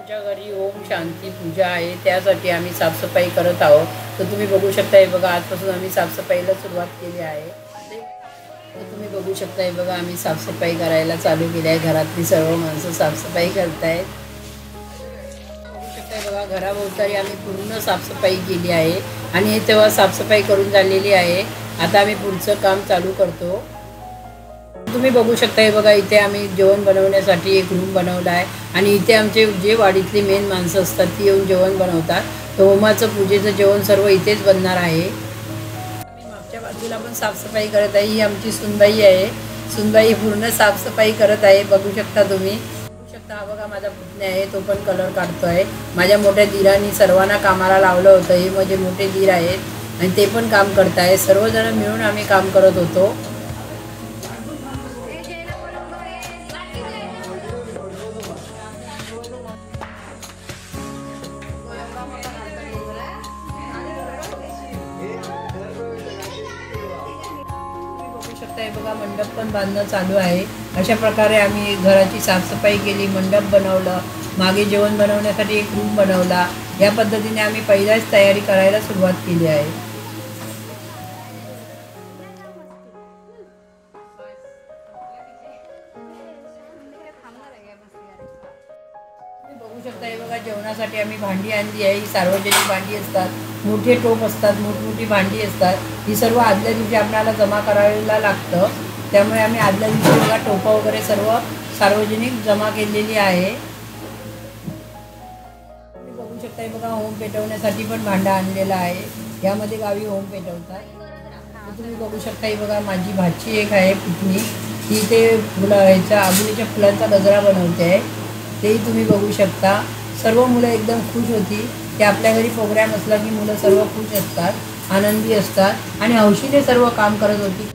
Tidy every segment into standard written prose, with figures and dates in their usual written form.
आमच्या घरी ओम शांती पूजा आहे, त्यासाठी आम्ही साफसफाई करत आहोत. तर तुम्ही बघू शकता, हे बघा आजपासून आम्ही साफसफाईला सुरुवात केली आहे. तर तुम्ही बघू शकता, हे बघा आम्ही साफसफाई करायला चालू केली आहे. घरातली सर्व माणसं साफसफाई करतायत. बघू शकता, हे बघा घराभोवताली आम्ही पूर्ण साफसफाई केली आहे आणि हे तेव्हा साफसफाई करून झालेली आहे. आता आम्ही पुढचं काम चालू करतो. तुम्ही बघू शकता, हे बघा इथे आम्ही जेवण बनवण्यासाठी एक रूम बनवला आहे आणि इथे आमचे जे वाडीतली मेन माणसं असतात ती येऊन जेवण बनवतात. तर होमाचं पूजेचं जेवण सर्व इथेच बनणार आहे. आम्ही मागच्या बाजूला पण साफसफाई करत आहे. ही आमची सुनबाई आहे. सुनबाई पूर्ण साफसफाई करत आहे. बघू शकता तुम्ही. बघू शकता, हा बघा माझा पुतण्या आहे, तो पण कलर काढतो आहे. माझ्या मोठ्या दीरांनी सर्वांना कामाला लावलं होतं. हे माझे मोठे दीर आहेत आणि ते पण काम करत आहे. सर्वजण मिळून आम्ही काम करत होतो. हे बघा मंडप पण बांधणं चालू आहे. अशा प्रकारे आम्ही घराची साफसफाई केली, मंडप बनवलं, मागे जेवण बनवण्यासाठी एक रूम बनवला. या पद्धतीने आम्ही पहिल्याच तयारी करायला सुरुवात केली आहे. बघू शकता, हे बघा जेवणासाठी आम्ही भांडी आणली आहे. ही सार्वजनिक भांडी असतात, मोठे टोप असतात, मोठमोठी भांडी असतात. ही सर्व आदल्या दिवशी आपल्याला जमा करायला लागतं. त्यामुळे आम्ही आदल्या दिवशी बघा टोपं वगैरे सर्व सार्वजनिक जमा केलेली आहे. तुम्ही बघू शकता, हे बघा होम पेटवण्यासाठी पण भांडं आणलेलं आहे. यामध्ये गावी होम पेटवतात. तुम्ही बघू शकता, ही बघा माझी भाची एक आहे पुतणी, ती ते ह्याच्या आबोलीच्या फुलांचा गजरा बनवते आहे. तेही तुम्ही बघू शकता. सर्व मुलं एकदम खुश होती. ते आपल्या घरी प्रोग्राम असला की मुलं सर्व खुश असतात, आनंदी असतात आणि हौशीने सर्व काम करत होती.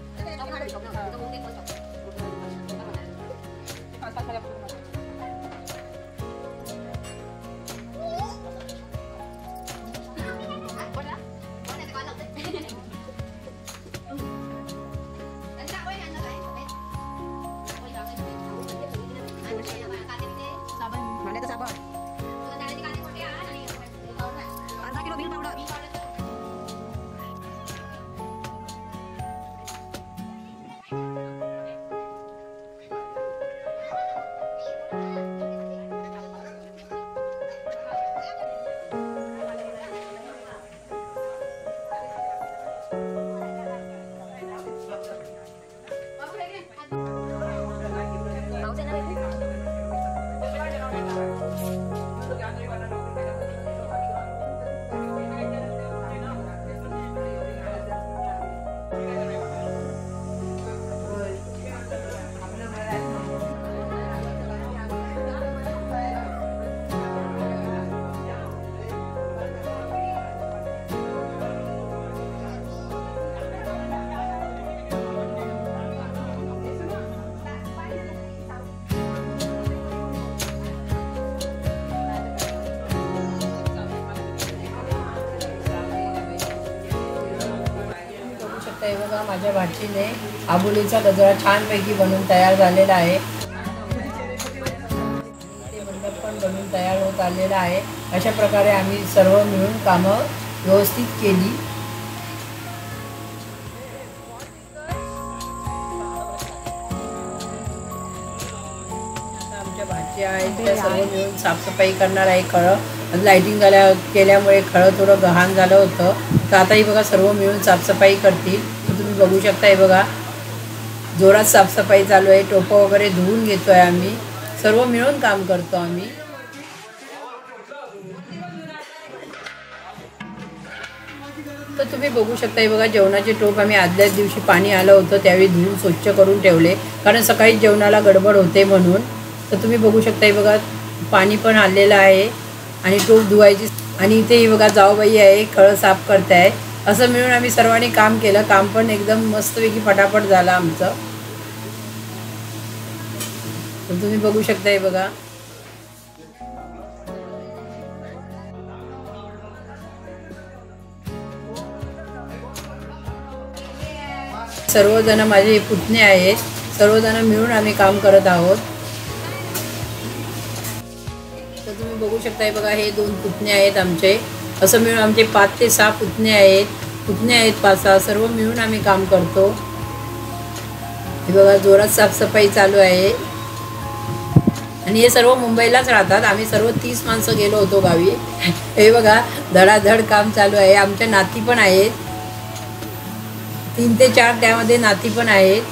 हे बघा माझ्या भाचीने आबोलीचा गजरा छानपैकी बनवून तयार झालेला आहे. ते मंडप पण बनवून तयार होत आलेला आहे. अशा प्रकारे आम्ही सर्व मिळून कामं व्यवस्थित केली. आमच्या भाची आहेत त्या सर्व मिळून साफसफाई करणार आहे. खळं लाईटिंग केल्यामुळे खळं थोडं गहाण झालं होतं. तर आता ही बघा सर्व मिळून साफसफाई करतील. तुम्ही बघू शकता, हे बघा जोरात साफसफाई चालू आहे. टोपं वगैरे धुवून घेतो आहे आम्ही. सर्व मिळून काम करतो आम्ही. तर तुम्ही बघू शकता, हे बघा जेवणाचे टोप आम्ही आदल्याच दिवशी पाणी आलं होतं त्यावेळी धुवून स्वच्छ करून ठेवले, कारण सकाळी जेवणाला गडबड होते म्हणून. तर तुम्ही बघू शकता, हे बघा पाणी पण आलेलं आहे आणि टोप धुवायची. आणि इथे ही बघा जाऊबाई आहे, खळं साफ करताय. असं मिळून आम्ही सर्वांनी काम केलं. काम पण एकदम मस्तपैकी फटाफट झालं आमचं. तर तुम्ही बघू शकता, हे बघा सर्वजण माझे पुतणे आहेत. सर्वजण मिळून आम्ही काम करत आहोत. तर तुम्ही बघू शकताय बघा, हे 2 पुतणे आहेत आमचे. असं मिळून आमचे 5 ते 6 पुतणे आहेत. 5-6 सर्व मिळून आम्ही काम करतो. हे बघा जोरात साफसफाई चालू आहे. आणि हे सर्व मुंबईलाच राहतात. आम्ही सर्व 30 माणसं गेलो होतो गावी. हे बघा धडाधड काम चालू आहे. आमच्या नाती पण आहेत, 3 ते 4 त्यामध्ये नाती पण आहेत.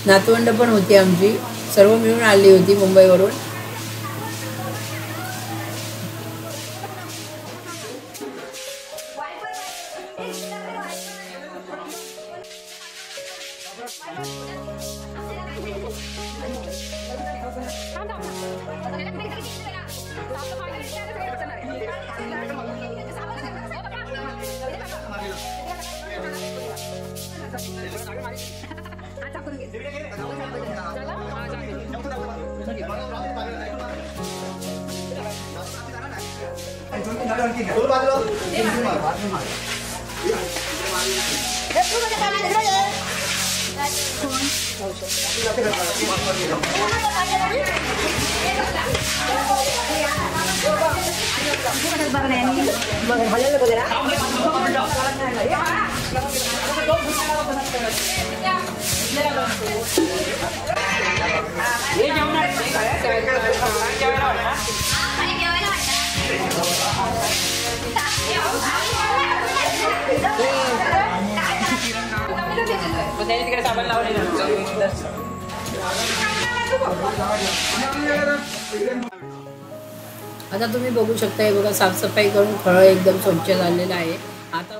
नातवंड पण होती आमची, सर्व मिळून आली होती मुंबईवरून. आता तुम्ही बघू शकता, हे बघा साफसफाई करून खळं एकदम स्वच्छ झालेलं आहे. आता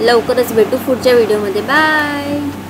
लवकरच भेटू पुढच्या व्हिडिओमध्ये. बाय.